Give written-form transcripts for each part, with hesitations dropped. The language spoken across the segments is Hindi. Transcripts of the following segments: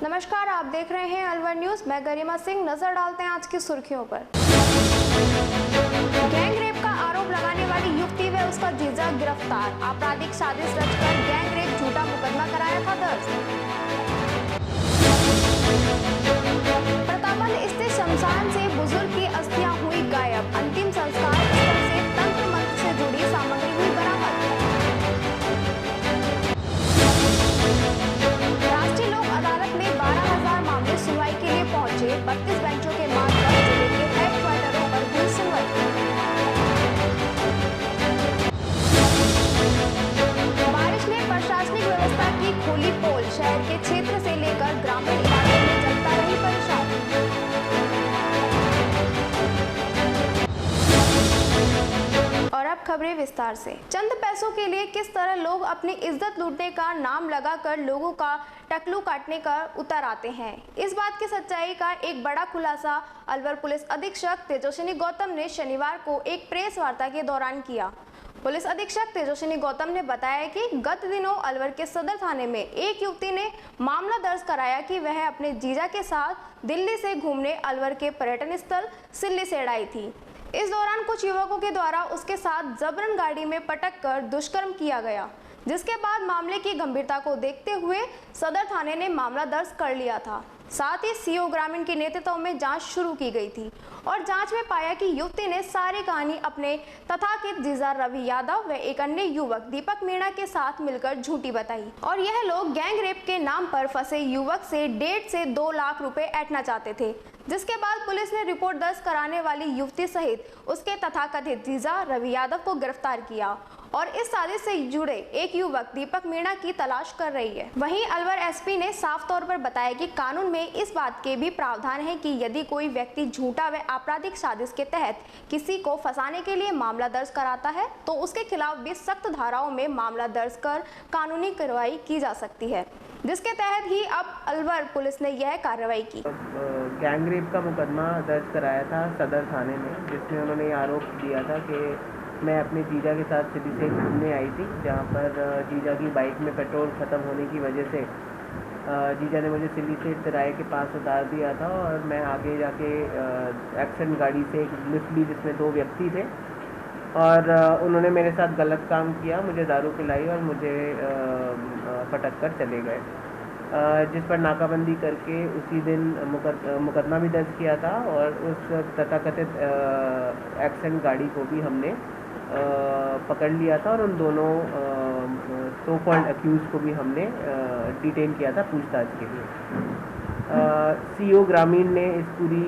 नमस्कार, आप देख रहे हैं अलवर न्यूज। मैं गरिमा सिंह। नजर डालते हैं आज की सुर्खियों पर। गैंग रेप का आरोप लगाने वाली युवती व उसका जीजा गिरफ्तार। आपराधिक साजिश रचकर गैंग रेप झूठा मुकदमा कराया था दर्ज। प्रतापगढ़ स्थित शमशान से बुजुर्ग की अस्थियां हुई गायब। अंतिम संस्कार स्थल से तंत्र मंत्र से जुड़ी सामग्री हुई बरामद। राष्ट्रीय लोक अदालत में 12,000 मामले सुनवाई के लिए पहुंचे। 32 बेंचों के मार्ग पर जिले के हेडक्वार्टरों पर हुई सुनवाई। बारिश ने प्रशासनिक व्यवस्था की खोली पोल। शहर के क्षेत्र से लेकर ग्रामीण इलाकों में जनता रही परेशान। और अब खबरें विस्तार से। चंद पैसों के लिए किस तरह लोग अपनी इज्जत लूटने का नाम लगाकर लोगों का टकलू काटने का उतर आते हैं, इस बात की सच्चाई का एक बड़ा खुलासा अलवर पुलिस अधीक्षक तेजस्विनी गौतम ने शनिवार को एक प्रेस वार्ता के दौरान किया। पुलिस अधीक्षक तेजस्विनी गौतम ने बताया कि गत दिनों अलवर के सदर थाने में एक युवती ने मामला दर्ज कराया कि वह अपने जीजा के साथ दिल्ली से घूमने अलवर के पर्यटन स्थल सिल्लीसेड़ आई थी। इस दौरान कुछ युवकों के द्वारा उसके साथ जबरन गाड़ी में पटक कर दुष्कर्म किया गया, जिसके बाद मामले की गंभीरता को देखते हुए सदर थाने ने मामला दर्ज कर लिया था। साथ ही सीओ ग्रामीण के नेतृत्व में जांच शुरू की गई थी और जांच में पाया कि युवती ने सारी कहानी अपने तथाकथित जीजा रवि यादव व एक अन्य युवक दीपक मीणा के साथ मिलकर झूठी बताई और यह लोग गैंग रेप के नाम पर फंसे युवक से 1.5 से 2 लाख रुपए ऐंठना चाहते थे। जिसके बाद पुलिस ने रिपोर्ट दर्ज कराने वाली युवती सहित उसके तथाकथित जीजा रवि यादव को गिरफ्तार किया और इस साजिश से जुड़े एक युवक दीपक मीणा की तलाश कर रही है। वहीं अलवर एसपी ने साफ तौर पर बताया कि कानून में इस बात के भी प्रावधान है कि यदि कोई व्यक्ति झूठा व आपराधिक साजिश के तहत किसी को फंसाने के लिए मामला दर्ज कराता है तो उसके खिलाफ भी सख्त धाराओं में मामला दर्ज कर कानूनी कार्रवाई की जा सकती है, जिसके तहत ही अब अलवर पुलिस ने यह कार्रवाई की। गैंग रेप का मुकदमा दर्ज कराया था सदर थाने में, जिसमें उन्होंने आरोप दिया था कि मैं अपने जीजा के साथ सिटी से घूमने आई थी, जहाँ पर जीजा की बाइक में पेट्रोल ख़त्म होने की वजह से जीजा ने मुझे सिटी से तिराहे के पास उतार दिया था और मैं आगे जाके एक्सेंट गाड़ी से एक लिफ्ट ली जिसमें 2 व्यक्ति थे और उन्होंने मेरे साथ गलत काम किया, मुझे दारू पिलाई और मुझे पटक कर चले गए, जिस पर नाकाबंदी करके उसी दिन मुकदमा भी दर्ज किया था और उस तथाकथित एक्सेंट गाड़ी को भी हमने पकड़ लिया था और उन दोनों सो कॉल्ड अक्यूज़ को भी हमने डिटेन किया था पूछताछ के लिए। सीओ ग्रामीण ने इस पूरी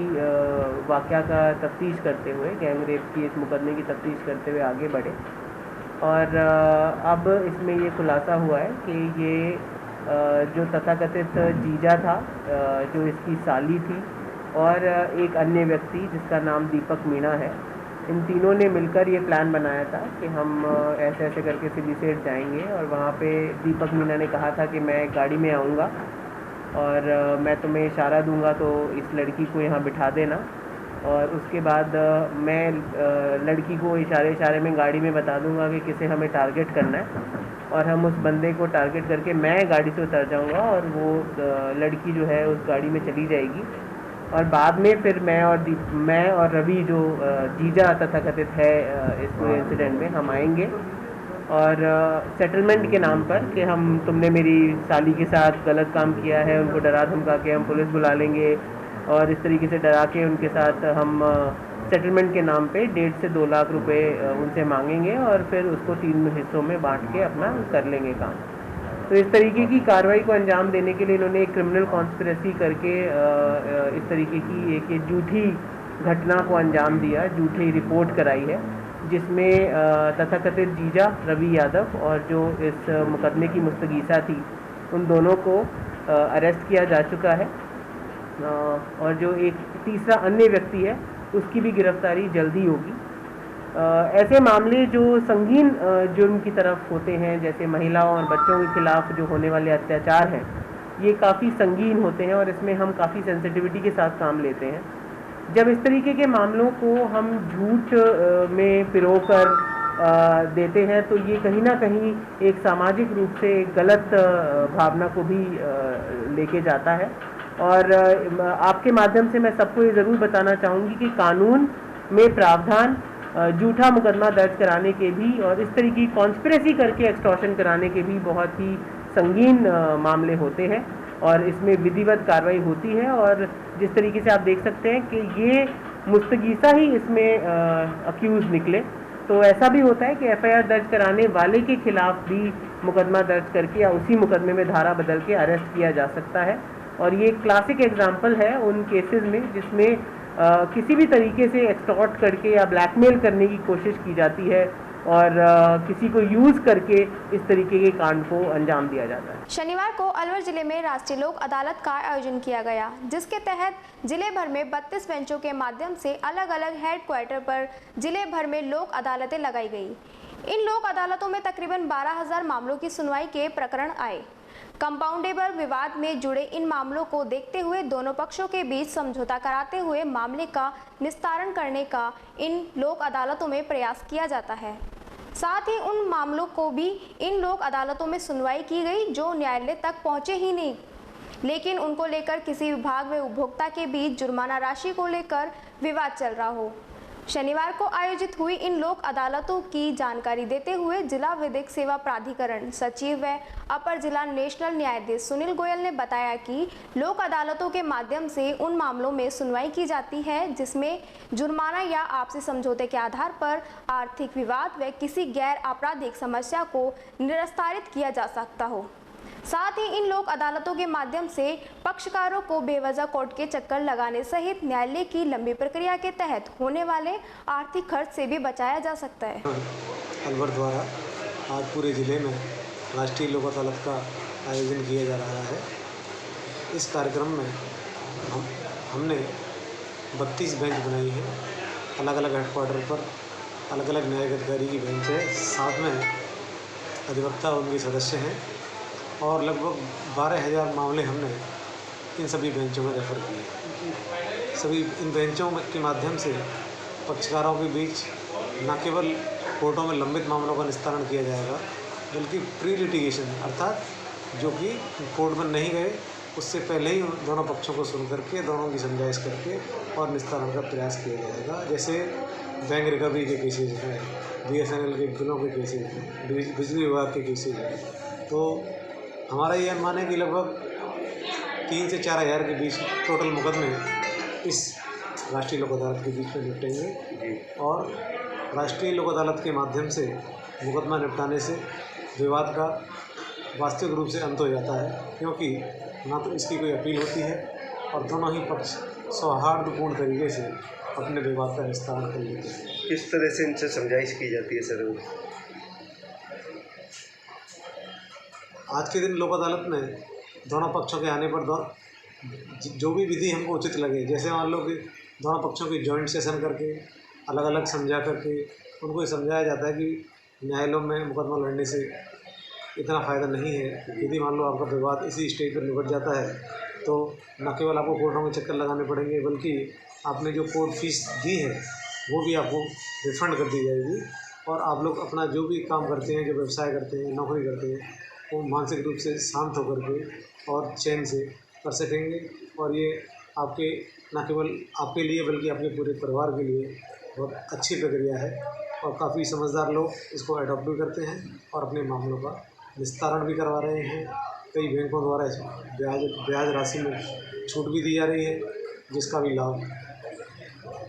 वाक़या का तफ्तीश करते हुए गैंग रेप की इस मुकदमे की तफ्तीश करते हुए आगे बढ़े और अब इसमें ये खुलासा हुआ है कि ये जो तथाकथित जीजा था, जो इसकी साली थी और एक अन्य व्यक्ति जिसका नाम दीपक मीणा है, इन तीनों ने मिलकर ये प्लान बनाया था कि हम ऐसे ऐसे करके सिल्लीसेड़ जाएंगे और वहाँ पे दीपक मीणा ने कहा था कि मैं गाड़ी में आऊँगा और मैं तुम्हें इशारा दूंगा तो इस लड़की को यहाँ बिठा देना और उसके बाद मैं लड़की को इशारे में गाड़ी में बता दूंगा कि किसे हमें टारगेट करना है और हम उस बंदे को टारगेट करके मैं गाड़ी से उतर जाऊंगा और वो लड़की जो है उस गाड़ी में चली जाएगी और बाद में फिर मैं और रवि जो जीजा तथाकथित है इस पूरे इंसिडेंट में, हम आएंगे और सेटलमेंट के नाम पर कि तुमने मेरी साली के साथ गलत काम किया है, उनको डरा धमका के हम पुलिस बुला लेंगे और इस तरीके से डरा के उनके साथ हम सेटलमेंट के नाम पे 1.5 से 2 लाख रुपए उनसे मांगेंगे और फिर उसको 3 हिस्सों में बांट के अपना कर लेंगे काम। तो इस तरीके की कार्रवाई को अंजाम देने के लिए इन्होंने एक क्रिमिनल कॉन्स्पिरेसी करके इस तरीके की एक झूठी घटना को अंजाम दिया, झूठी रिपोर्ट कराई है, जिसमें तथाकथित जीजा रवि यादव और जो इस मुकदमे की मुस्तगीसा थी उन दोनों को अरेस्ट किया जा चुका है और जो एक तीसरा अन्य व्यक्ति है उसकी भी गिरफ्तारी जल्दी होगी। ऐसे मामले जो संगीन जुर्म की तरफ होते हैं, जैसे महिलाओं और बच्चों के खिलाफ जो होने वाले अत्याचार हैं, ये काफ़ी संगीन होते हैं और इसमें हम काफ़ी सेंसिटिविटी के साथ काम लेते हैं। जब इस तरीके के मामलों को हम झूठ में पिरो कर देते हैं, तो ये कहीं ना कहीं एक सामाजिक रूप से एक गलत भावना को भी लेके जाता है। और आपके माध्यम से मैं सबको ये ज़रूर बताना चाहूँगी कि कानून में प्रावधान झूठा मुकदमा दर्ज कराने के भी और इस तरह की कॉन्स्पिरेसी करके एक्सटॉर्शन कराने के भी बहुत ही संगीन मामले होते हैं और इसमें विधिवत कार्रवाई होती है। और जिस तरीके से आप देख सकते हैं कि ये मुस्तगीसा ही इसमें अक्यूज़ निकले, तो ऐसा भी होता है कि एफआईआर दर्ज कराने वाले के खिलाफ भी मुकदमा दर्ज करके या उसी मुकदमे में धारा बदल के अरेस्ट किया जा सकता है। और ये क्लासिक एग्जाम्पल है उन केसेस में जिसमें किसी भी तरीके से एक्सटॉर्ट करके या ब्लैकमेल करने की कोशिश की जाती है और किसी को यूज़ करके इस तरीके के कांड को अंजाम दिया जाता है। शनिवार को अलवर जिले में राष्ट्रीय लोक अदालत का आयोजन किया गया, जिसके तहत जिले भर में 32 बेंचों के माध्यम से अलग अलग हेडक्वार्टर पर जिले भर में लोक अदालतें लगाई गई। इन लोक अदालतों में तकरीबन 12,000 मामलों की सुनवाई के प्रकरण आए। कंपाउंडेबल विवाद में जुड़े इन मामलों को देखते हुए दोनों पक्षों के बीच समझौता कराते हुए मामले का निस्तारण करने का इन लोक अदालतों में प्रयास किया जाता है। साथ ही उन मामलों को भी इन लोक अदालतों में सुनवाई की गई जो न्यायालय तक पहुंचे ही नहीं, लेकिन उनको लेकर किसी विभाग व उपभोक्ता के बीच जुर्माना राशि को लेकर विवाद चल रहा हो। शनिवार को आयोजित हुई इन लोक अदालतों की जानकारी देते हुए जिला विधिक सेवा प्राधिकरण सचिव व अपर जिला नेशनल न्यायाधीश सुनील गोयल ने बताया कि लोक अदालतों के माध्यम से उन मामलों में सुनवाई की जाती है जिसमें जुर्माना या आपसी समझौते के आधार पर आर्थिक विवाद व किसी गैर आपराधिक समस्या को निस्तारित किया जा सकता हो। साथ ही इन लोक अदालतों के माध्यम से पक्षकारों को बेवजह कोर्ट के चक्कर लगाने सहित न्यायालय की लंबी प्रक्रिया के तहत होने वाले आर्थिक खर्च से भी बचाया जा सकता है। अलवर द्वारा आज पूरे जिले में राष्ट्रीय लोक अदालत का आयोजन किया जा रहा है। इस कार्यक्रम में हमने 32 बेंच बनाई है। अलग अलग हेडक्वार्टर पर अलग अलग न्यायिक अधिकारी की बेंच है, साथ में अधिवक्ता उनके सदस्य हैं और लगभग 12,000 मामले हमने इन सभी बेंचों में रेफर किए। सभी इन बेंचों के माध्यम से पक्षकारों के बीच न केवल कोर्टों में लंबित मामलों का निस्तारण किया जाएगा, बल्कि प्री लिटिगेशन अर्थात जो कि कोर्ट में नहीं गए उससे पहले ही दोनों पक्षों को सुन करके दोनों की समझाइश करके और निस्तारण का प्रयास किया जाएगा। जैसे बैंक रिकवरी के केसेज हैं, BSNL के बिलों के केसेज हैं, बिजली विभाग के केसेज हैं, तो हमारा ये अनुमान है कि लगभग 3 से 4 हज़ार के बीच टोटल मुकदमे इस राष्ट्रीय लोक अदालत के बीच में निपटेंगे। और राष्ट्रीय लोक अदालत के माध्यम से मुकदमा निपटाने से विवाद का वास्तविक रूप से अंत हो जाता है, क्योंकि ना तो इसकी कोई अपील होती है और दोनों ही पक्ष सौहार्दपूर्ण तरीके से अपने विवाद का निस्तारण कर लेते हैं। किस तरह से इनसे समझाइश की जाती है सर? आज के दिन लोक अदालत में दोनों पक्षों के आने पर जो भी विधि हमको उचित लगे, जैसे मान लो कि दोनों पक्षों की जॉइंट सेशन करके अलग अलग समझा करके उनको ये समझाया जाता है कि न्यायालयों में मुकदमा लड़ने से इतना फ़ायदा नहीं है। यदि मान लो आपका विवाद इसी स्टेज पर निपट जाता है तो न केवल आपको कोर्टों में चक्कर लगाने पड़ेंगे, बल्कि आपने जो कोर्ट फीस दी है वो भी आपको रिफ़ंड कर दी जाएगी और आप लोग अपना जो भी काम करते हैं, जो व्यवसाय करते हैं, नौकरी करते हैं, वो मानसिक रूप से शांत होकर के और चैन से कर सकेंगे। और ये आपके न केवल आपके लिए बल्कि आपके पूरे परिवार के लिए बहुत अच्छी प्रक्रिया है और काफ़ी समझदार लोग इसको अडॉप्ट भी करते हैं और अपने मामलों का निस्तारण भी करवा रहे हैं। कई बैंकों द्वारा ब्याज राशि में छूट भी दी जा रही है, जिसका भी लाभ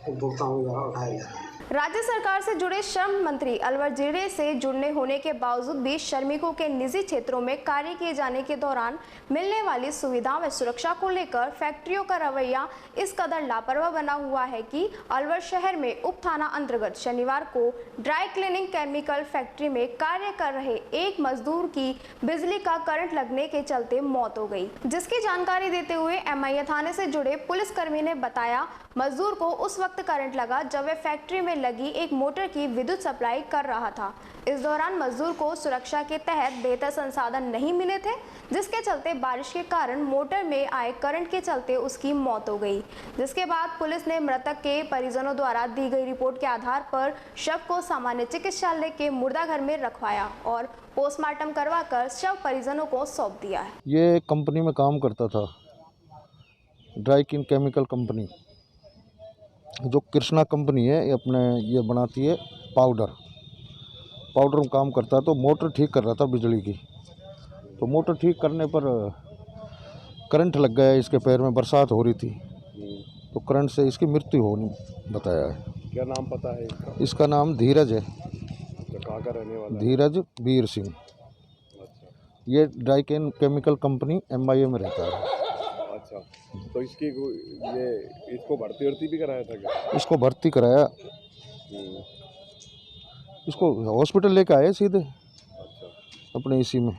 उपभोक्ताओं द्वारा उठाया जा रहा है। राज्य सरकार से जुड़े श्रम मंत्री अलवर जिले से जुड़ने होने के बावजूद भी श्रमिकों के निजी क्षेत्रों में कार्य किए जाने के दौरान मिलने वाली सुविधा व सुरक्षा को लेकर फैक्ट्रियों का रवैया इस कदर लापरवाह बना हुआ है कि अलवर शहर में उप थाना अंतर्गत शनिवार को ड्राई क्लीनिंग केमिकल फैक्ट्री में कार्य कर रहे एक मजदूर की बिजली का करंट लगने के चलते मौत हो गई, जिसकी जानकारी देते हुए MIA थाने से जुड़े पुलिसकर्मी ने बताया मजदूर को उस वक्त करंट लगा जब वे फैक्ट्री में लगी एक मोटर की विद्युत सप्लाई कर रहा था। इस दौरान मजदूर को सुरक्षा के तहत बेहतर संसाधन नहीं मिले थे, जिसके चलते बारिश के कारण मोटर में आए करंट के चलते उसकी मौत हो गई। जिसके बाद पुलिस ने मृतक के परिजनों द्वारा दी गई रिपोर्ट के आधार पर शव को सामान्य चिकित्सालय के मुर्दाघर में रखवाया और पोस्टमार्टम करवाकर शव परिजनों को सौंप दिया है। ये कंपनी में काम करता था, ड्राई क्लीन केमिकल कंपनी, जो कृष्णा कंपनी है, ये बनाती है पाउडर में काम करता है। तो मोटर ठीक कर रहा था बिजली की, तो मोटर ठीक करने पर करंट लग गया इसके पैर में। बरसात हो रही थी तो करंट से इसकी मृत्यु होनी बताया है। क्या नाम पता है इसका? इसका नाम धीरज है। तो कहाँ का रहने वाला है? धीरज वीर सिंह। अच्छा ये ड्राई केमिकल कंपनी MIA में रहता है। अच्छा, तो इसको भर्ती भी कराया था क्या? इसको भर्ती कराया, इसको हॉस्पिटल लेके आए सीधे अच्छा, अपने इसी में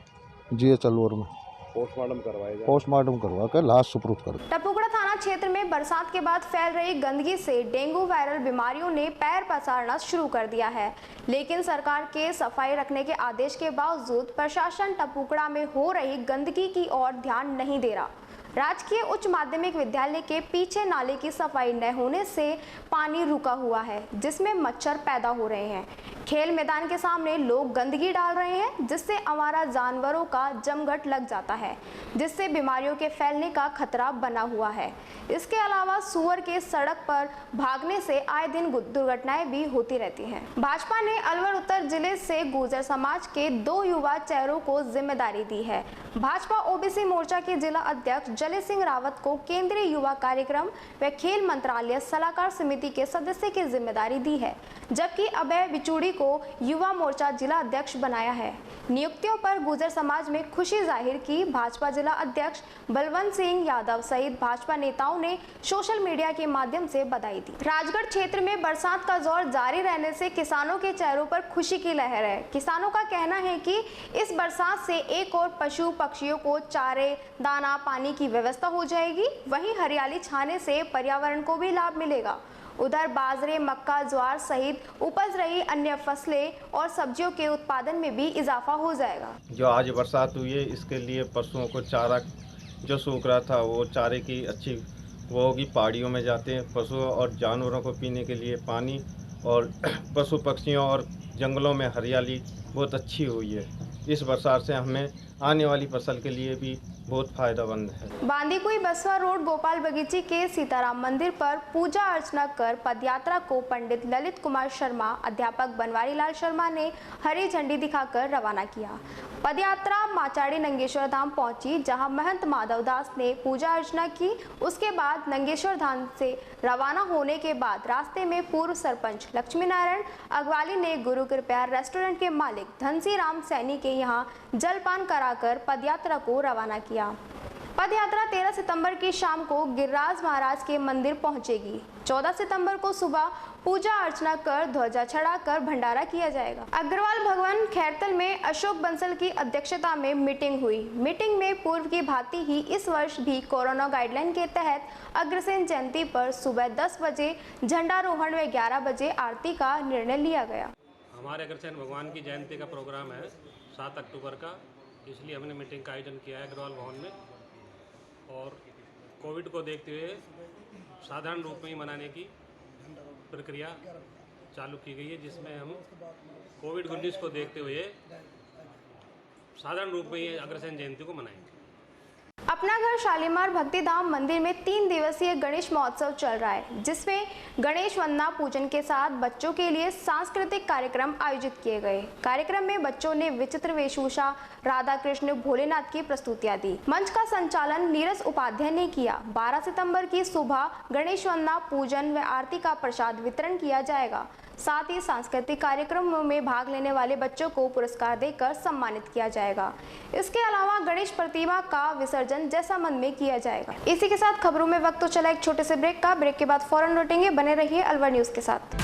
GH अलवर में पोस्टमार्टम करवा कर लाश सुपुर्द कर। टपुकड़ा थाना क्षेत्र में बरसात के बाद फैल रही गंदगी से डेंगू वायरल बीमारियों ने पैर पसारना शुरू कर दिया है, लेकिन सरकार के सफाई रखने के आदेश के बावजूद प्रशासन टपुकड़ा में हो रही गंदगी की ओर ध्यान नहीं दे रहा। राजकीय उच्च माध्यमिक विद्यालय के पीछे नाले की सफाई न होने से पानी रुका हुआ है, जिसमें मच्छर पैदा हो रहे हैं। खेल मैदान के सामने लोग गंदगी डाल रहे हैं, जिससे आवारा जानवरों का जमघट लग जाता है, जिससे बीमारियों के फैलने का खतरा बना हुआ है। इसके अलावा सुअर के सड़क पर भागने से आए दिन दुर्घटनाएं भी होती रहती हैं। भाजपा ने अलवर उत्तर जिले से गुर्जर समाज के 2 युवा चेहरों को जिम्मेदारी दी है। भाजपा OBC मोर्चा के जिला अध्यक्ष जले सिंह रावत को केंद्रीय युवा कार्यक्रम व खेल मंत्रालय सलाहकार समिति के सदस्य की जिम्मेदारी दी है, जबकि अभय बिचूड़ी को युवा मोर्चा जिला अध्यक्ष बनाया है। नियुक्तियों पर गुर्जर समाज में खुशी जाहिर की। भाजपा जिला अध्यक्ष बलवंत सिंह यादव सहित भाजपा नेताओं ने सोशल मीडिया के माध्यम से बधाई दी। राजगढ़ क्षेत्र में बरसात का जोर जारी रहने से किसानों के चेहरों पर खुशी की लहर है। किसानों का कहना है कि इस बरसात से एक और पशु पक्षियों को चारे, दाना, पानी की व्यवस्था हो जाएगी, वहीं हरियाली छाने से पर्यावरण को भी लाभ मिलेगा। उधर बाजरे, मक्का, ज्वार सहित उपज रही अन्य फसलें और सब्जियों के उत्पादन में भी इजाफा हो जाएगा। जो आज बरसात हुई है, इसके लिए पशुओं को चारा जो सूख रहा था, वो चारे की अच्छी वो होगी। पहाड़ियों में जाते हैं पशुओं और जानवरों को पीने के लिए पानी, और पशु पक्षियों और जंगलों में हरियाली बहुत अच्छी हुई है। इस बरसात से हमें आने वाली फसल के लिए भी बहुत फायदेमंद है। बांदीकुई बसवा रोड गोपाल बगीची के सीताराम मंदिर पर पूजा अर्चना कर पदयात्रा को पंडित ललित कुमार शर्मा, अध्यापक बनवारी लाल शर्मा ने हरी झंडी दिखाकर रवाना किया। पदयात्रा माचाड़ी नंगेश्वर धाम पहुंची, जहां महंत माधव दास ने पूजा अर्चना की। उसके बाद नंगेश्वर धाम से रवाना होने के बाद रास्ते में पूर्व सरपंच लक्ष्मी नारायण अग्रवाली ने गुरु कृपया रेस्टोरेंट के मालिक धनसी राम सैनी के यहाँ जलपान कराकर पदयात्रा को रवाना किया। पदयात्रा 13 सितंबर की शाम को गिरिराज महाराज के मंदिर पहुंचेगी। 14 सितंबर को सुबह पूजा अर्चना कर ध्वजा चढ़ाकर भंडारा किया जाएगा। अग्रवाल भवन खैरतल में अशोक बंसल की अध्यक्षता में मीटिंग हुई। मीटिंग में पूर्व की भांति ही इस वर्ष भी कोरोना गाइडलाइन के तहत अग्रसेन जयंती पर सुबह 10 बजे झंडारोहण व 11 बजे आरती का निर्णय लिया गया। हमारे अग्रसेन भगवान की जयंती का प्रोग्राम है 7 अक्टूबर का, इसलिए हमने मीटिंग का आयोजन किया है अग्रवाल भवन में। और कोविड को देखते हुए साधारण रूप में ही मनाने की प्रक्रिया चालू की गई है, जिसमें हम कोविड-19 को देखते हुए साधारण रूप में ही अग्रसेन जयंती को मनाएंगे। अपना घर शालीमार भक्तिधाम मंदिर में 3 दिवसीय गणेश महोत्सव चल रहा है, जिसमें गणेश वंदना पूजन के साथ बच्चों के लिए सांस्कृतिक कार्यक्रम आयोजित किए गए। कार्यक्रम में बच्चों ने विचित्र वेशभूषा, राधा कृष्ण, भोलेनाथ की प्रस्तुतियां दी। मंच का संचालन नीरज उपाध्याय ने किया। 12 सितंबर की सुबह गणेश वंदना पूजन व आरती का प्रसाद वितरण किया जाएगा। साथ ही सांस्कृतिक कार्यक्रमों में भाग लेने वाले बच्चों को पुरस्कार देकर सम्मानित किया जाएगा। इसके अलावा गणेश प्रतिमा का विसर्जन जैसामंद में किया जाएगा। इसी के साथ खबरों में वक्त तो चला एक छोटे से ब्रेक का। ब्रेक के बाद फौरन लौटेंगे। बने रहिए अलवर न्यूज के साथ।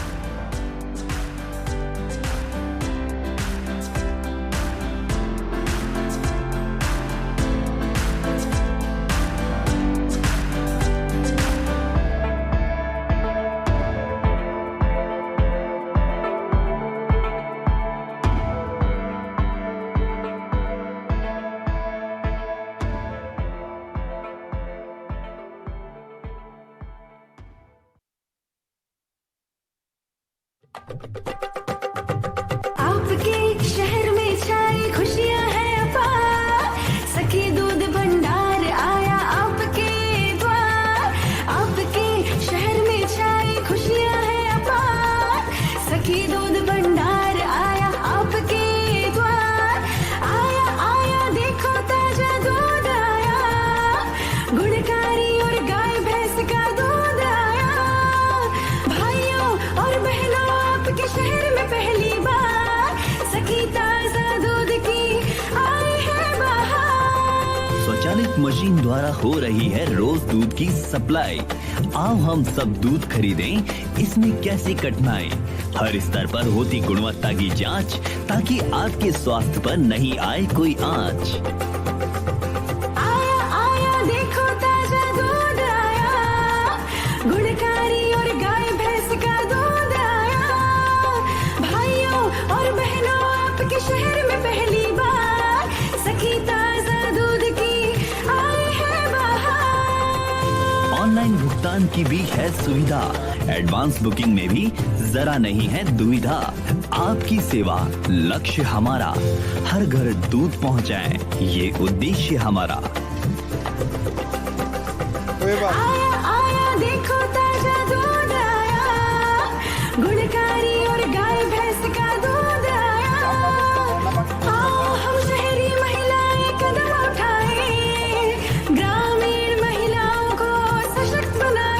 आपके शहर में छाई खुशियां हैं अपार, सखी दूध भंडार आया आपके द्वार। आपके शहर में छाई खुशियां हैं अपार, सखी दूध भंडार आया आपके द्वार। आया आया देखो ताजा दूध आया, गुणकारी और गाय भैंस का दूध आया। भाइयों और बहनों आपके शहर में पहली बार, सखी ताजा दूध की आई है बहार। स्वचालित मशीन द्वारा हो रही है रोज दूध की सप्लाई। आओ हम सब दूध खरीदें, इसमें कैसी कठिनाई। हर स्तर पर होती गुणवत्ता की जांच, ताकि आपके स्वास्थ्य पर नहीं आए कोई आंच। आया आया देखो ताजा दूध आया, गुणकारी और गाय भैंस का दूध आया। भाइयों और बहनों आपके शहर में पहली बार, सखी ताजा दूध की आई है बहार। ऑनलाइन भुगतान की भी है सुविधा, एडवांस बुकिंग में भी जरा नहीं है दुविधा। आपकी सेवा लक्ष्य हमारा, हर घर दूध पहुंचाएं, ये उद्देश्य हमारा। आया आया देखो ताजा दूध आया, गुणकारी और गाय भैंस का दूध आया। आओ हम शहरी महिलाएं कदम उठाएं, ग्रामीण महिलाओं को सशक्त बनाएं।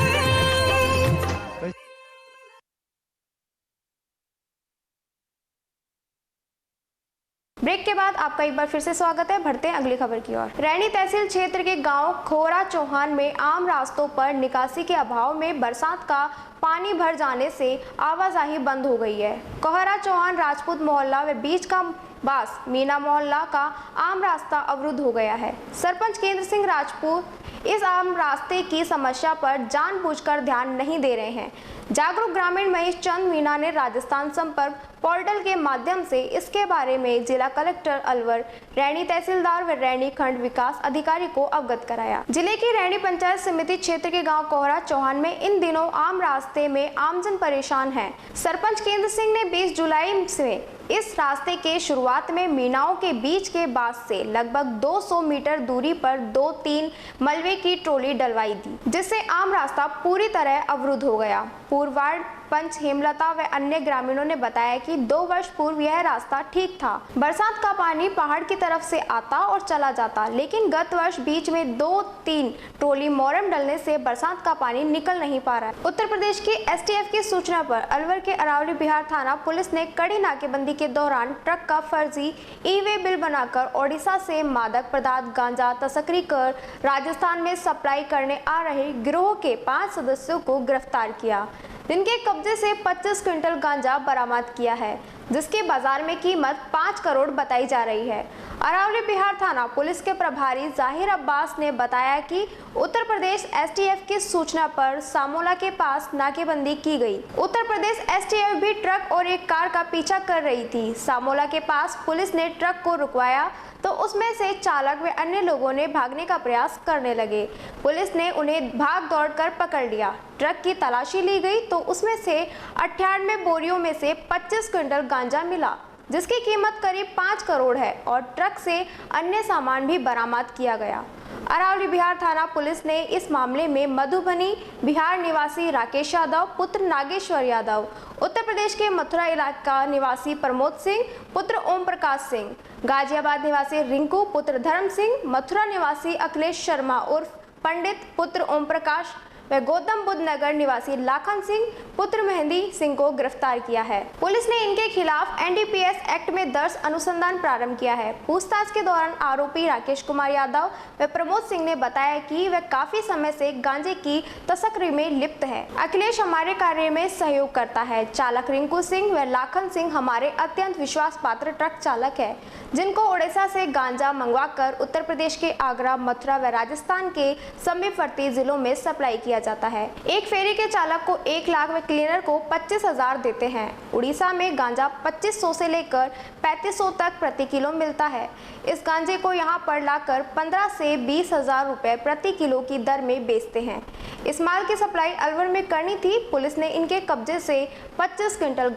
ब्रेक के बाद आपका एक बार फिर से स्वागत है। बढ़ते हैं अगली खबर की ओर। रैनी तहसील क्षेत्र के गांव खोरा चौहान में आम रास्तों पर निकासी के अभाव में बरसात का पानी भर जाने से आवाजाही बंद हो गई है। कोहरा चौहान राजपूत मोहल्ला व बीच का बास मीना मोहल्ला का आम रास्ता अवरुद्ध हो गया है। सरपंच केंद्र सिंह राजपूत इस आम रास्ते की समस्या पर जानबूझकर ध्यान नहीं दे रहे हैं। जागरूक ग्रामीण महेश चंद मीना ने राजस्थान संपर्क पोर्टल के माध्यम से इसके बारे में जिला कलेक्टर अलवर, रैनी तहसीलदार व रैनी खंड विकास अधिकारी को अवगत कराया। जिले की रैनी पंचायत समिति क्षेत्र के गांव कोहरा चौहान में इन दिनों आम रास्ते में आमजन परेशान है। सरपंच केंद्र सिंह ने 20 जुलाई से इस रास्ते के शुरुआत में मीनाओं के बीच के बास से लगभग 200 मीटर दूरी पर 2-3 मलबे की ट्रॉली डलवाई दी, जिससे आम रास्ता पूरी तरह अवरुद्ध हो गया। पूर्व वार्ड पंच हेमलता व अन्य ग्रामीणों ने बताया कि 2 वर्ष पूर्व यह रास्ता ठीक था। बरसात का पानी पहाड़ की तरफ से आता और चला जाता, लेकिन गत वर्ष बीच में 2-3 ट्रॉली मोरम डलने से बरसात का पानी निकल नहीं पा रहा है। उत्तर प्रदेश की एसटीएफ की सूचना पर अलवर के अरावली बिहार थाना पुलिस ने कड़ी नाकेबंदी के दौरान ट्रक का फर्जी ई-वे बिल बनाकर ओडिशा से मादक पदार्थ गांजा तस्करी कर राजस्थान में सप्लाई करने आ रहे गिरोह के 5 सदस्यों को गिरफ्तार किया, जिनके कब्जे से 25 क्विंटल गांजा बरामद किया है, जिसकी बाजार में कीमत 5 करोड़ बताई जा रही है। अरावली बिहार थाना पुलिस के प्रभारी जाहिर अब्बास ने बताया कि उत्तर प्रदेश एसटीएफ की सूचना पर सामोला के पास नाकेबंदी की गई। उत्तर प्रदेश एसटीएफ भी ट्रक और एक कार का पीछा कर रही थी। सामोला के पास पुलिस ने ट्रक को रुकवाया तो उसमें से चालक व अन्य लोगों ने भागने का प्रयास करने लगे। पुलिस ने उन्हें भाग दौड़ कर पकड़ लिया। ट्रक की तलाशी ली गई तो उसमें से 98 बोरियों में से 25 क्विंटल गांजा मिला, जिसकी कीमत करीब 5 करोड़ है और ट्रक से अन्य सामान भी बरामद किया गया। अरावली बिहार थाना पुलिस ने इस मामले में मधुबनी बिहार निवासी राकेश यादव पुत्र नागेश्वर यादव, उत्तर प्रदेश के मथुरा इलाका निवासी प्रमोद सिंह पुत्र ओम प्रकाश सिंह, गाजियाबाद निवासी रिंकू पुत्र धर्म सिंह, मथुरा निवासी अखिलेश शर्मा उर्फ पंडित पुत्र ओम प्रकाश व गौतम बुद्ध नगर निवासी लाखन सिंह पुत्र मेहंदी सिंह को गिरफ्तार किया है। पुलिस ने इनके खिलाफ एनडीपीएस एक्ट में दर्ज अनुसंधान प्रारंभ किया है। पूछताछ के दौरान आरोपी राकेश कुमार यादव व प्रमोद सिंह ने बताया कि वह काफी समय से गांजे की तस्करी में लिप्त है। अखिलेश हमारे कार्य में सहयोग करता है। चालक रिंकू सिंह व लाखन सिंह हमारे अत्यंत विश्वास पात्र ट्रक चालक है, जिनको ओडिशा से गांजा मंगवाकर उत्तर प्रदेश के आगरा, मथुरा व राजस्थान के समीपवर्ती जिलों में सप्लाई किया दिया जाता है। एक फेरी के चालक को 1 लाख व क्लीनर को 25,000 देते हैं। उड़ीसा में गांजा 2500 से लेकर 3500 तक प्रति किलो मिलता है। इस गांजे को यहाँ पर लाकर 15 से 20,000 रुपए प्रति किलो की दर में बेचते हैं। इस माल की सप्लाई अलवर में करनी थी। पुलिस ने इनके कब्जे से 25 क्विंटल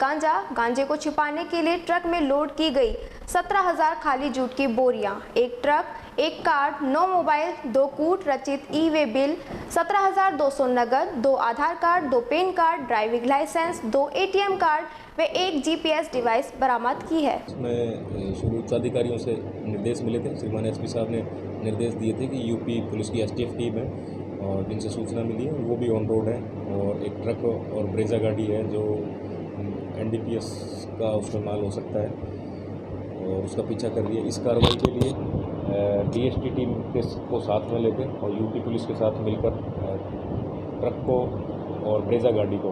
गांजे को छिपाने के लिए ट्रक में लोड की गई 17,000 खाली जूट की बोरियां, एक ट्रक, एक कार्ड, 9 मोबाइल, 2 कूट रचित ई-वे बिल, 17,200 नगद, 2 Aadhaar card, 2 PAN card, driving licence, 2 ATM card व 1 जीपीएस डिवाइस बरामद की है। इसमें शुरू उच्चाधिकारियों से निर्देश मिले थे। श्रीमान एसपी साहब ने निर्देश दिए थे कि यूपी पुलिस की एसटीएफ टीम है और जिनसे सूचना मिली है वो भी ऑन रोड है और एक ट्रक और ब्रेजा गाड़ी है जो एनडीपीएस का उसमें माल हो सकता है और उसका पीछा कर रही है। इस कार्रवाई के लिए डीएसटी टीम को साथ में लेकर और यूपी पुलिस के साथ मिलकर ट्रक को और ब्रेजा गाड़ी को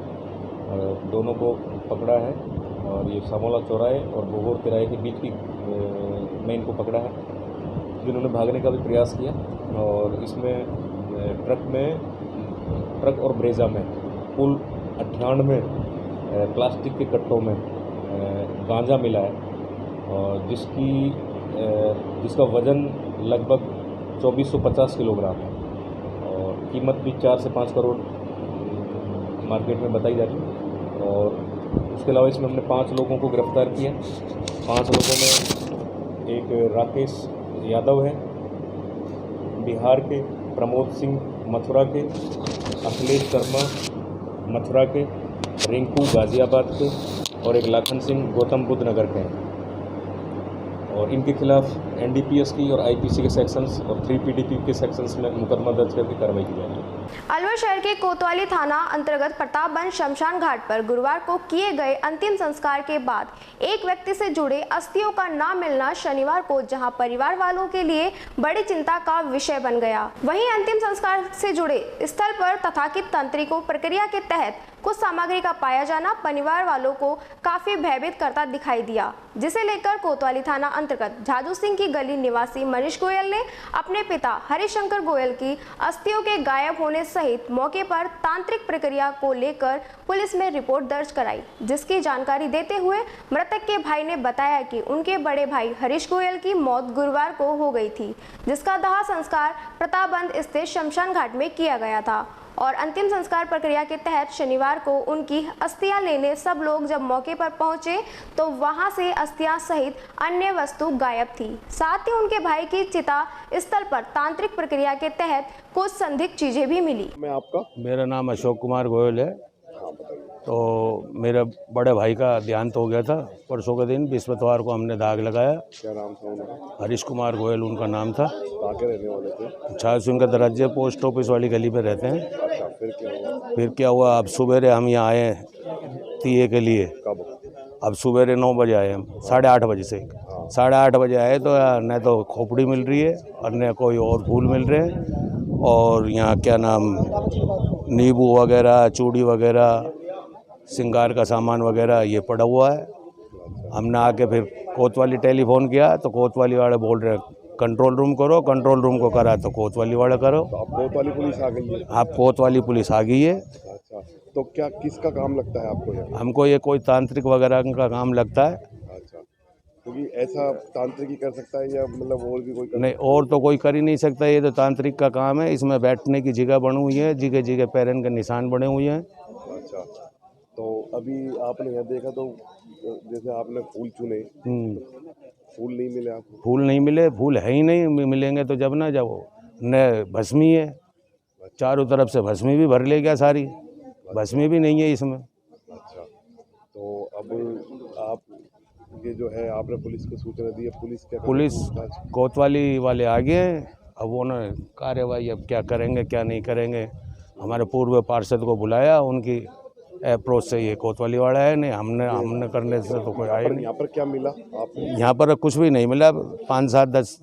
दोनों को पकड़ा है और ये सामोला चौराहे और बोगोर तिराहे के बीच की में इनको पकड़ा है, जिन्होंने भागने का भी प्रयास किया। और इसमें ट्रक और ब्रेजा में कुल 98 प्लास्टिक के कट्टों में गांजा मिला है और जिसका वज़न लगभग 2450 किलोग्राम है और कीमत भी 4 से 5 करोड़ मार्केट में बताई जाती है। और उसके अलावा इसमें हमने 5 लोगों को गिरफ्तार किया। 5 लोगों में एक राकेश यादव है बिहार के, प्रमोद सिंह मथुरा के, अखिलेश शर्मा मथुरा के, रिंकू गाज़ियाबाद के और एक लाखन सिंह गौतम बुद्ध नगर के हैं। और इनके खिलाफ एनडीपीएस की और आईपीसी के सेक्शंस और 3 पीडीपी के सेक्शंस में मुकदमा दर्ज करके कार्रवाई की जाएगी। अलवर शहर के कोतवाली थाना अंतर्गत प्रतापगंज शमशान घाट पर गुरुवार को किए गए अंतिम संस्कार के बाद एक व्यक्ति से जुड़े अस्थियों का न मिलना शनिवार को जहां परिवार वालों के लिए बड़ी चिंता का विषय बन गया। वहीं अंतिम संस्कार से जुड़े स्थल पर तथाकथित तांत्रिकों प्रक्रिया के तहत कुछ सामग्री का पाया जाना परिवार वालों को काफी भयभीत करता दिखाई दिया, जिसे लेकर कोतवाली थाना अंतर्गत झाजू सिंह की गली निवासी मनीष गोयल ने अपने पिता हरिशंकर गोयल की अस्थियों के गायब होने सहित मौके पर तांत्रिक प्रक्रिया को लेकर पुलिस में रिपोर्ट दर्ज कराई, जिसकी जानकारी देते हुए मृतक के भाई ने बताया कि उनके बड़े भाई हरीश गोयल की मौत गुरुवार को हो गई थी, जिसका दाह संस्कार प्रतापगंज स्थित शमशान घाट में किया गया था और अंतिम संस्कार प्रक्रिया के तहत शनिवार को उनकी अस्थियां लेने सब लोग जब मौके पर पहुंचे तो वहां से अस्थियां सहित अन्य वस्तु गायब थी। साथ ही उनके भाई की चिता स्थल पर तांत्रिक प्रक्रिया के तहत कुछ संदिग्ध चीजें भी मिली। मैं आपका मेरा नाम अशोक कुमार गोयल है। तो मेरे बड़े भाई का देहांत हो गया था परसों के दिन, बृहस्पतिवार को हमने दाग लगाया। क्या नाम था उनका? हरीश कुमार गोयल उनका नाम था। कहाँ के रहने वाले थे? झाजू सिंह का दरज्जे पोस्ट ऑफिस वाली गली पे रहते हैं। अच्छा, फिर क्या अब हुआ? सुबेरे हम यहाँ आए तीये के लिए। कब? अब सुबेरे 9 बजे आए हम, 8:30 बजे से। 8:30 बजे आए तो न तो खोपड़ी मिल रही है और न कोई और फूल मिल रहे हैं और यहाँ क्या नाम नींबू वगैरह, चूड़ी वगैरह, श्रृंगार का सामान वगैरह ये पड़ा हुआ है। हमने आके फिर कोतवाली टेलीफोन किया तो कोतवाली वाले बोल रहे कंट्रोल रूम करो, कंट्रोल रूम को करा तो कोतवाली वाले करो। तो अब कोतवाली पुलिस आ गई है? आप कोतवाली पुलिस आ गई है। अच्छा, तो क्या किसका काम लगता है आपको यहाँ? हमको ये कोई तांत्रिक वगैरह का काम लगता है। अच्छा, क्योंकि ऐसा तांत्रिक ही कर सकता है या मतलब और भी कोई नहीं, और तो कोई कर ही नहीं सकता, ये तो तांत्रिक का काम है। इसमें बैठने की जगह बनी हुई है, जगह जगह पैरन के निशान बने हुए हैं। अच्छा, तो अभी आपने यहाँ देखा तो जैसे आपने फूल चुने, फूल नहीं मिले आपको? फूल नहीं मिले, फूल है ही नहीं, मिलेंगे तो जब ना जब न भस्मी है, चारों तरफ से भस्मी भी भर ले गया सारी, भस्मी भी नहीं है इसमें। अच्छा, तो अब आप ये जो है आपने पुलिस को सूचना दी है, पुलिस क्या? पुलिस कोतवाली वाले आ गए हैं, अब वो ना कार्यवाही अब क्या करेंगे क्या नहीं करेंगे। हमारे पूर्व पार्षद को बुलाया, उनकी अप्रोच से ये कोतवाली वाला है, नहीं हमने करने से तो कोई आया नहीं। यहाँ पर क्या मिला आपको? यहाँ पर कुछ भी नहीं मिला, 5, 7, 10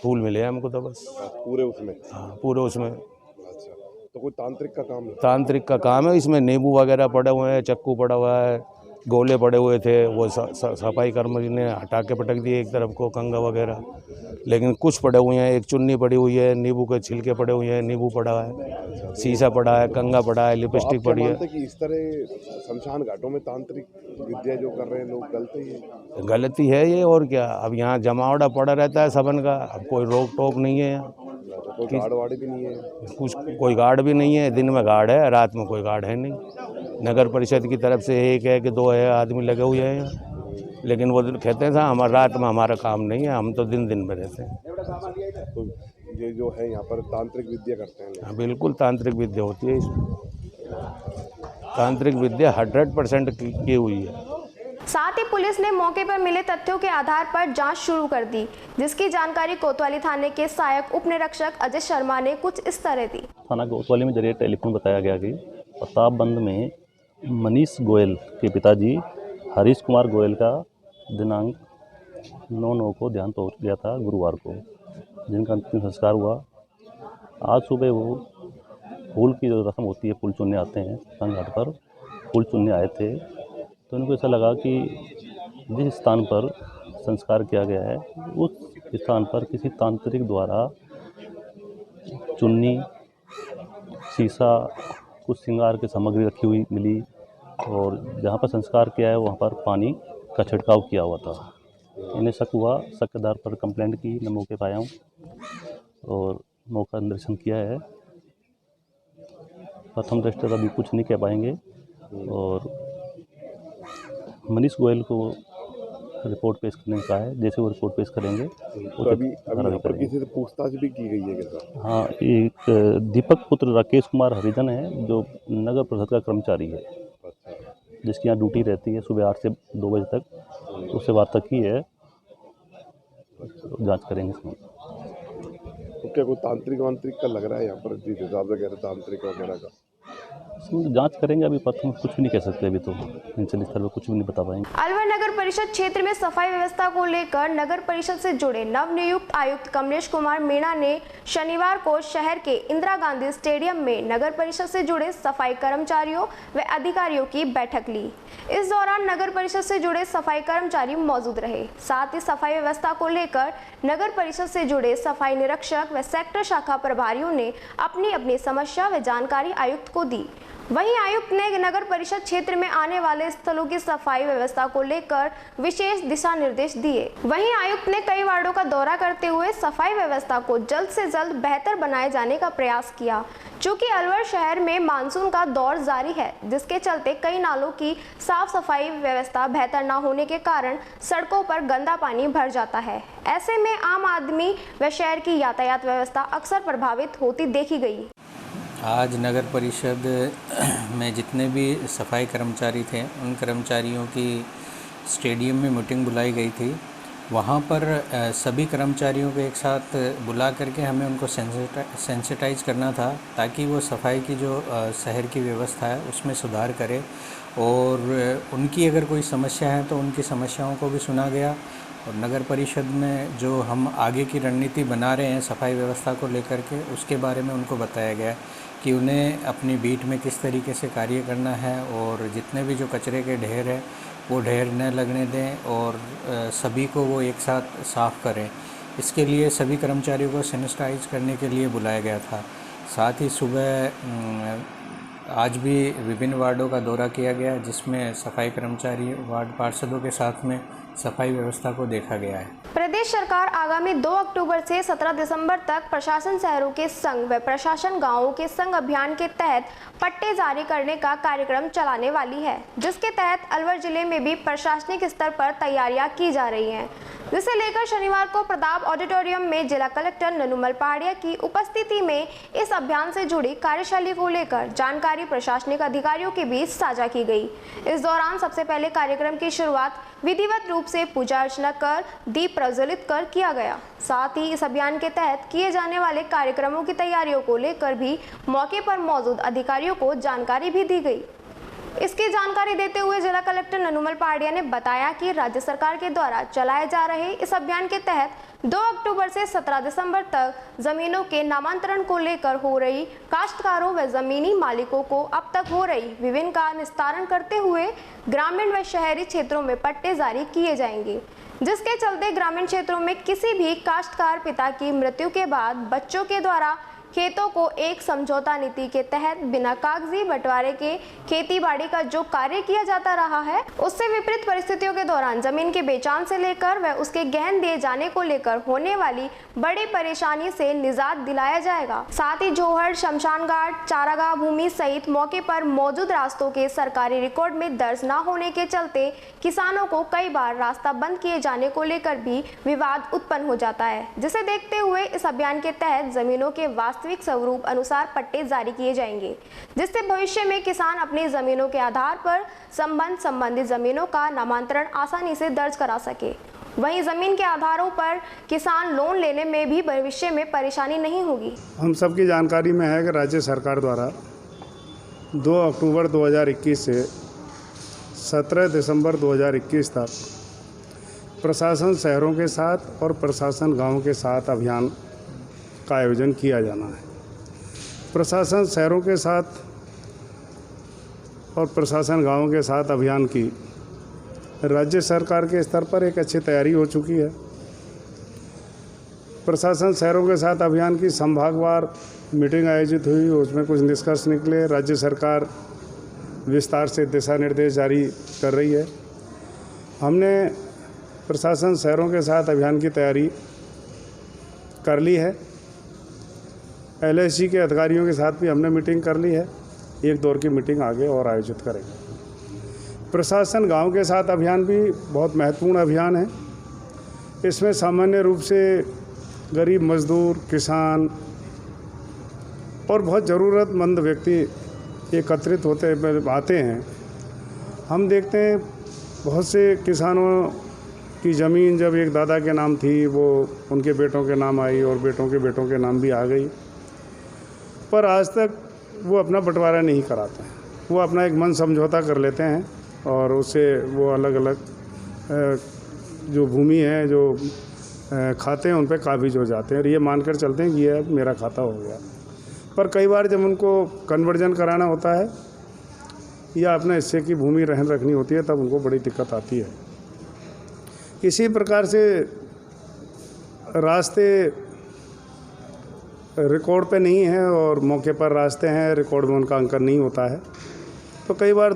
फूल मिले हमको तो बस। पूरे उसमें? हाँ, पूरे उसमें। अच्छा, तो कोई तांत्रिक का काम है? तांत्रिक का काम है। इसमें नींबू वगैरह पड़े हुए हैं, चक्कू पड़ा हुआ है, गोले पड़े हुए थे, वो सफाई कर्मचारी ने हटा के पटक दिए एक तरफ को, कंगा वगैरह। लेकिन कुछ पड़े हुए हैं, एक चुन्नी पड़ी हुई है, नींबू के छिलके पड़े हुए हैं, नींबू पड़ा है, शीशा पड़ा है, कंगा पड़ा है, लिपस्टिक तो पड़ी है। कि इस तरह शमशान घाटों में तांत्रिक विद्या जो कर रहे हैं लोग, गलत ही है। गलती है ये, और क्या। अब यहाँ जमावड़ा पड़ा रहता है सबन का, अब कोई रोक टोक नहीं है यहाँ। कोई गार्ड वार्ड भी नहीं है, कुछ कोई गार्ड भी नहीं है। दिन में गार्ड है, रात में कोई गार्ड है नहीं। नगर परिषद की तरफ से एक है कि दो है आदमी लगे हुए हैं यहाँ, लेकिन वो कहते हैं साहब हमारा रात में हमारा काम नहीं है, हम तो दिन दिन में रहते हैं। तो ये जो है यहाँ पर तांत्रिक विद्या करते हैं। हाँ, बिल्कुल तांत्रिक विद्या होती है इसमें। तांत्रिक विद्या 100% की हुई है। साथ ही पुलिस ने मौके पर मिले तथ्यों के आधार पर जांच शुरू कर दी, जिसकी जानकारी कोतवाली थाने के सहायक उप निरीक्षक अजय शर्मा ने कुछ इस तरह दी। थाना कोतवाली में जरिए टेलीफोन बताया गया कि प्रतापबंद में मनीष गोयल के पिताजी हरीश कुमार गोयल का दिनांक 9/9 को देहांत हो गया था, गुरुवार को, जिनका अंतिम संस्कार हुआ। आज सुबह वो फूल की जो रस्म होती है, फूल चुनने आते हैं शमशान घाट पर, फूल चुनने आए थे। तो उनको ऐसा लगा कि जिस स्थान पर संस्कार किया गया है उस स्थान पर किसी तांत्रिक द्वारा चुन्नी, शीशा, कुछ श्रृंगार की सामग्री रखी हुई मिली, और जहाँ पर संस्कार किया है वहाँ पर पानी का छिड़काव किया हुआ था। इन्हें शक हुआ, शक के आधार पर कंप्लेंट की। मैं मौके पर आया हूँ और मौका निरीक्षण किया है। प्रथम दृष्टया तो अभी कुछ नहीं कह पाएंगे, और मनीष गोयल को रिपोर्ट पेश करने का है। जैसे वो रिपोर्ट पेश करेंगे तो अभी यहाँ पर किसी से पूछताछ भी की गई है क्या? हाँ, एक दीपक पुत्र राकेश कुमार हरिजन है जो नगर परिषद का कर्मचारी है, जिसकी यहाँ ड्यूटी रहती है सुबह 8 से 2 बजे तक। उससे वार्ता की है, तो जाँच करेंगे इसमें। तो क्या कोई तांत्रिक वांत्रिक का लग रहा है यहाँ पर, जिस हिसाब से कह रहे तांत्रिक वगैरह का? जांच करेंगे, अभी प्रथम कुछ भी नहीं कह सकते, अभी तो इंचली स्तर पर कुछ भी नहीं बता पाएंगे। अलवर नगर परिषद क्षेत्र में सफाई व्यवस्था को लेकर नगर परिषद से जुड़े नवनियुक्त आयुक्त कमलेश कुमार मीणा ने शनिवार को शहर के इंदिरा गांधी स्टेडियम में नगर परिषद से जुड़े सफाई कर्मचारियों व अधिकारियों की बैठक ली। इस दौरान नगर परिषद से जुड़े सफाई कर्मचारी मौजूद रहे। साथ ही सफाई व्यवस्था को लेकर नगर परिषद से जुड़े सफाई निरीक्षक व सेक्टर शाखा प्रभारियों ने अपनी अपनी समस्या व जानकारी आयुक्त को दी। वहीं आयुक्त ने नगर परिषद क्षेत्र में आने वाले स्थलों की सफाई व्यवस्था को लेकर विशेष दिशा निर्देश दिए। वहीं आयुक्त ने कई वार्डों का दौरा करते हुए सफाई व्यवस्था को जल्द से जल्द बेहतर बनाए जाने का प्रयास किया। चूँकि अलवर शहर में मानसून का दौर जारी है, जिसके चलते कई नालों की साफ सफाई व्यवस्था बेहतर न होने के कारण सड़कों पर गंदा पानी भर जाता है। ऐसे में आम आदमी व शहर की यातायात व्यवस्था अक्सर प्रभावित होती देखी गई। आज नगर परिषद में जितने भी सफाई कर्मचारी थे, उन कर्मचारियों की स्टेडियम में मीटिंग बुलाई गई थी। वहाँ पर सभी कर्मचारियों को एक साथ बुला करके हमें उनको सेंसिटाइज करना था, ताकि वो सफाई की जो शहर की व्यवस्था है उसमें सुधार करे, और उनकी अगर कोई समस्या है तो उनकी समस्याओं को भी सुना गया। और नगर परिषद में जो हम आगे की रणनीति बना रहे हैं सफाई व्यवस्था को लेकर के, उसके बारे में उनको बताया गया कि उन्हें अपनी बीट में किस तरीके से कार्य करना है, और जितने भी जो कचरे के ढेर है वो ढेर न लगने दें, और सभी को वो एक साथ साफ़ करें। इसके लिए सभी कर्मचारियों को सैनिटाइज करने के लिए बुलाया गया था। साथ ही सुबह आज भी विभिन्न वार्डों का दौरा किया गया, जिसमें सफाई कर्मचारी वार्ड पार्षदों के साथ में सफाई व्यवस्था को देखा गया है। प्रदेश सरकार आगामी 2 अक्टूबर से 17 दिसंबर तक प्रशासन शहरों के संघ व प्रशासन गांवों के संघ अभियान के तहत पट्टे जारी करने का कार्यक्रम चलाने वाली है, जिसके तहत अलवर जिले में भी प्रशासनिक स्तर पर तैयारियां की जा रही हैं, जिसे लेकर शनिवार को प्रताप ऑडिटोरियम में जिला कलेक्टर ननुमल पहाड़िया की उपस्थिति में इस अभियान से जुड़ी कार्यशैली को लेकर जानकारी प्रशासनिक अधिकारियों के बीच साझा की गई। इस दौरान सबसे पहले कार्यक्रम की शुरुआत विधिवत रूप से पूजा अर्चना कर दीप प्रज्वलित कर किया गया। साथ ही इस अभियान के तहत किए जाने वाले कार्यक्रमों की तैयारियों को लेकर भी मौके पर मौजूद अधिकारियों को जानकारी भी दी गई। इसकी जानकारी देते हुए जिला कलेक्टर ननुमल पहाड़िया ने बताया कि राज्य सरकार के द्वारा चलाए जा रहे इस अभियान के तहत 2 अक्टूबर से 17 दिसंबर तक जमीनों के नामांतरण को लेकर हो रही काश्तकारों व जमीनी मालिकों को अब तक हो रही विभिन्न का निस्तारण करते हुए ग्रामीण व शहरी क्षेत्रों में पट्टे जारी किए जाएंगे, जिसके चलते ग्रामीण क्षेत्रों में किसी भी काश्तकार पिता की मृत्यु के बाद बच्चों के द्वारा खेतों को एक समझौता नीति के तहत बिना कागजी बंटवारे के खेती बाड़ी का जो कार्य किया जाता रहा है, उससे विपरीत परिस्थितियों के दौरान जमीन के बेचान से लेकर व उसके गहन दिए जाने को लेकर होने वाली बड़ी परेशानी से निजात दिलाया जाएगा। साथ ही जोहड़, शमशान घाट, चारागाह भूमि सहित मौके पर मौजूद रास्तों के सरकारी रिकॉर्ड में दर्ज न होने के चलते किसानों को कई बार रास्ता बंद किए जाने को लेकर भी विवाद उत्पन्न हो जाता है, जिसे देखते हुए इस अभियान के तहत जमीनों के वास्तविक स्वरूप अनुसार पट्टे जारी किए जाएंगे, जिससे भविष्य में किसान अपनी जमीनों के आधार पर संबंधित जमीनों का नामांतरण आसानी से दर्ज करा सके। वहीं जमीन के आधारों पर किसान लोन लेने में भी भविष्य में परेशानी नहीं होगी। हम सबकी जानकारी में है कि राज्य सरकार द्वारा 2 अक्टूबर 2021 से 17 दिसंबर 2021 तक प्रशासन शहरों के साथ और प्रशासन गांवों के साथ अभियान का आयोजन किया जाना है। प्रशासन शहरों के साथ और प्रशासन गांवों के साथ अभियान की राज्य सरकार के स्तर पर एक अच्छी तैयारी हो चुकी है। प्रशासन शहरों के साथ अभियान की संभागवार मीटिंग आयोजित हुई, उसमें कुछ निष्कर्ष निकले। राज्य सरकार विस्तार से दिशा निर्देश जारी कर रही है। हमने प्रशासन शहरों के साथ अभियान की तैयारी कर ली है। LSG के अधिकारियों के साथ भी हमने मीटिंग कर ली है। एक दौर की मीटिंग आगे और आयोजित करेंगे। प्रशासन गांव के साथ अभियान भी बहुत महत्वपूर्ण अभियान है। इसमें सामान्य रूप से गरीब मजदूर, किसान और बहुत ज़रूरतमंद व्यक्ति एकत्रित आते हैं। हम देखते हैं बहुत से किसानों की ज़मीन जब एक दादा के नाम थी, वो उनके बेटों के नाम आई और बेटों के नाम भी आ गई, पर आज तक वो अपना बंटवारा नहीं कराते हैं। वो अपना एक मन समझौता कर लेते हैं और उससे वो अलग अलग जो भूमि है, जो खाते हैं, उन पे काबिज हो जाते हैं और ये मानकर चलते हैं कि ये अब मेरा खाता हो गया। पर कई बार जब उनको कन्वर्जन कराना होता है या अपने हिस्से की भूमि रहन रखनी होती है, तब उनको बड़ी दिक्कत आती है। इसी प्रकार से रास्ते रिकॉर्ड पे नहीं है और मौके पर रास्ते हैं, रिकॉर्ड में उनका अंकन नहीं होता है, तो कई बार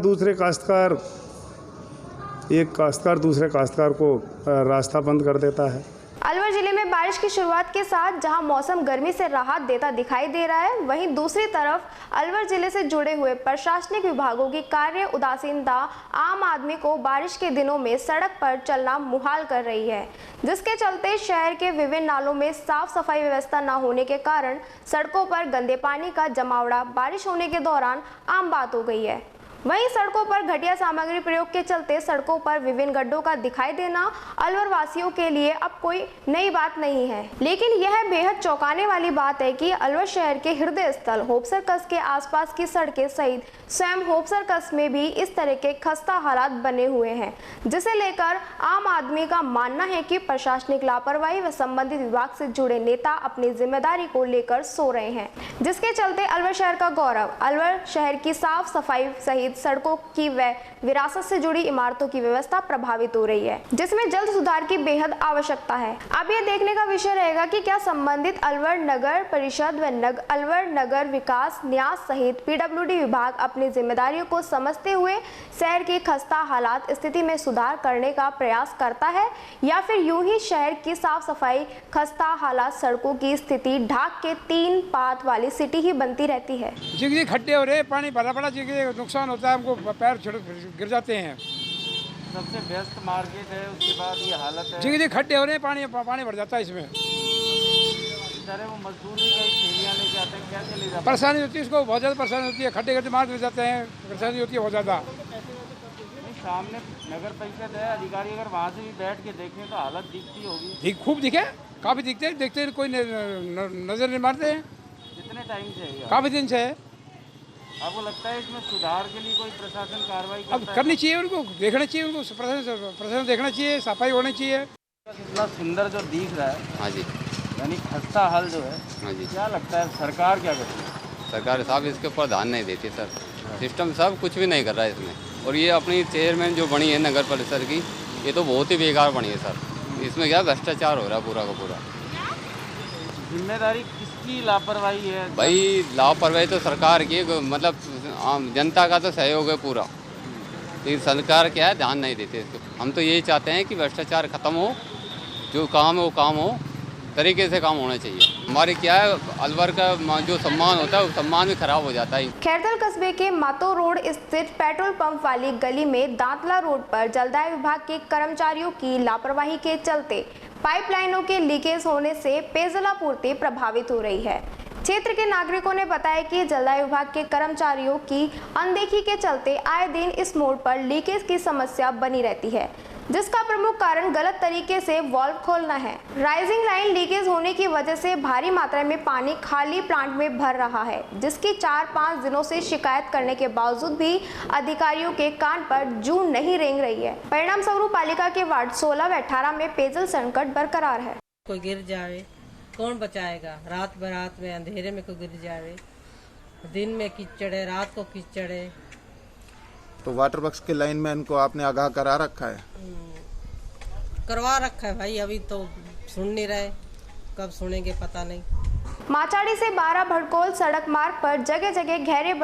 एक काश्तकार दूसरे काश्तकार को रास्ता बंद कर देता है। अलवर जिले में बारिश की शुरुआत के साथ जहां मौसम गर्मी से राहत देता दिखाई दे रहा है, वहीं दूसरी तरफ अलवर जिले से जुड़े हुए प्रशासनिक विभागों की कार्य उदासीनता आम आदमी को बारिश के दिनों में सड़क पर चलना मुहाल कर रही है, जिसके चलते शहर के विभिन्न नालों में साफ सफाई व्यवस्था न होने के कारण सड़कों पर गंदे पानी का जमावड़ा बारिश होने के दौरान आम बात हो गई है। वहीं सड़कों पर घटिया सामग्री प्रयोग के चलते सड़कों पर विभिन्न गड्ढों का दिखाई देना अलवर वासियों के लिए अब कोई नई बात नहीं है, लेकिन यह बेहद चौंकाने वाली बात है कि अलवर शहर के हृदय स्थल होपसर कस्बे के आसपास की सड़कें सहित स्वयं होपसर कस्बे में भी इस तरह के खस्ता हालात बने हुए हैं, जिसे लेकर आम आदमी का मानना है कि प्रशासनिक लापरवाही व संबंधित विभाग से जुड़े नेता अपनी जिम्मेदारी को लेकर सो रहे हैं, जिसके चलते अलवर शहर का गौरव, अलवर शहर की साफ सफाई सहित सड़कों की व विरासत से जुड़ी इमारतों की व्यवस्था प्रभावित हो रही है, जिसमें जल्द सुधार की बेहद आवश्यकता है। अब यह देखने का विषय रहेगा कि क्या संबंधित अलवर नगर परिषद व अलवर नगर विकास न्यास सहित PWD विभाग अपनी जिम्मेदारियों को समझते हुए शहर की खस्ता हालात स्थिति में सुधार करने का प्रयास करता है, या फिर यूं ही शहर की साफ सफाई खस्ता हालात सड़कों की स्थिति ढाक के 3 पात वाली सिटी ही बनती रहती है। जिगरी खड्डे हो रहे, पानी भरा पड़ा, जिगरी नुकसान होता है, हमको पैर गिर जाते हैं। सबसे बेस्ट मार्केट है, उसके बाद ये हालत है, जिगरी खड्डे हो रहे, पानी भर जाता है इसमें। वो मजदूर थैलियाँ लेके आते हैं, कैसे ले जाते हैं? परेशानी होती है, इसको बहुत ज़्यादा परेशानी होती है, खड्डे खड्डे मार गिर जाते हैं, परेशानी होती है बहुत ज़्यादा। सामने नगर परिषद है, अधिकारी अगर वहाँ से भी बैठ के देखें तो हालत दिखती होगी। खूब दिखे, काफ़ी देखते कोई नज़र नहीं मारते हैं। कितने टाइम से है? काफ़ी दिन से है। आपको लगता है इसमें सुधार के लिए कोई प्रशासन कार्रवाई अब करनी चाहिए, उनको देखना चाहिए, उनको प्रशासन देखना चाहिए, सफाई होनी चाहिए। इतना सुंदर जो दिख रहा है, हाँ जी, यानी खस्ता हाल जो है, हाँ जी, क्या लगता है सरकार क्या करती है? सरकार साहब इसके ऊपर ध्यान नहीं देती सर। सिस्टम सब कुछ भी नहीं कर रहा है इसमें। और ये अपनी चेयरमैन जो बनी है नगर परिषद की, ये तो बहुत ही बेकार बनी है सर। इसमें क्या भ्रष्टाचार हो रहा है पूरा का पूरा। जिम्मेदारी किसकी लापरवाही है? भाई लापरवाही तो सरकार की, मतलब आम जनता का तो सहयोग है पूरा। लेकिन सरकार क्या है, ध्यान नहीं देते इसको। हम तो यही चाहते हैं कि भ्रष्टाचार खत्म हो, जो काम है वो काम हो, तरीके से काम होना चाहिए। हमारे क्या है, अलवर का जो सम्मान होता है वो सम्मान भी खराब हो जाता है। खैरदल कस्बे के मातो रोड स्थित पेट्रोल पंप वाली गली में दांतला रोड पर जलदाय विभाग के कर्मचारियों की लापरवाही के चलते पाइपलाइनों के लीकेज होने से पेयजल आपूर्ति प्रभावित हो रही है। क्षेत्र के नागरिकों ने बताया कि जलदाय विभाग के कर्मचारियों की अनदेखी के चलते आए दिन इस मोड़ पर लीकेज की समस्या बनी रहती है, जिसका प्रमुख कारण गलत तरीके से वाल्व खोलना है। राइजिंग लाइन लीकेज होने की वजह से भारी मात्रा में पानी खाली प्लांट में भर रहा है, जिसकी 4-5 दिनों से शिकायत करने के बावजूद भी अधिकारियों के कान पर जू नहीं रेंग रही है। परिणाम स्वरूप पालिका के वार्ड 16 व 18 में पेयजल संकट बरकरार है। कोई गिर जावे कौन बचाएगा? रात बरात में अंधेरे में कोई गिर जावे, दिन में कीचड़ है, रात को कीचड़ है। तो वाटर वर्क्स के लाइनमैन को आपने आगाह करा रखा है? करवा रखा है भाई, अभी तो सुन नहीं रहे, कब सुनेंगे पता नहीं। माचाड़ी से 12 भड़कोल सड़क मार्ग पर जगह जगह गहरे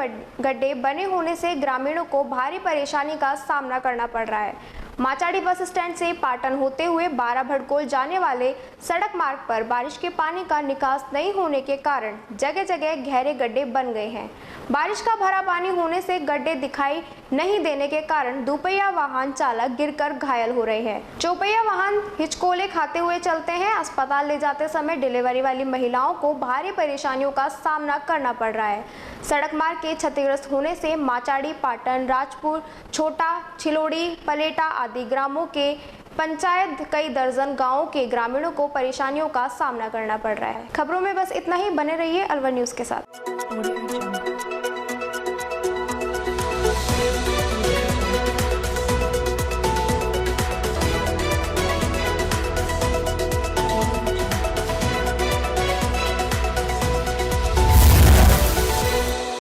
गड्ढे बने होने से ग्रामीणों को भारी परेशानी का सामना करना पड़ रहा है। माचाड़ी बस स्टैंड से पाटन होते हुए 12 भड़कोल जाने वाले सड़क मार्ग पर बारिश के पानी का निकास नहीं होने के कारण जगह जगह गहरे गड्ढे बन गए हैं। बारिश का भरा पानी होने से गड्ढे दिखाई नहीं देने के कारण दुपहिया वाहन चालक गिरकर घायल हो रहे हैं। चौपहिया वाहन हिचकोले खाते हुए चलते हैं। अस्पताल ले जाते समय डिलीवरी वाली महिलाओं को भारी परेशानियों का सामना करना पड़ रहा है। सड़क मार्ग के क्षतिग्रस्त होने से माचाड़ी, पाटन, राजपुर, छोटा, छिलोड़ी, पलेटा आदि ग्रामों के पंचायत कई दर्जन गांवों के ग्रामीणों को परेशानियों का सामना करना पड़ रहा है। खबरों में बस इतना ही, बने रहिए अलवर न्यूज के साथ।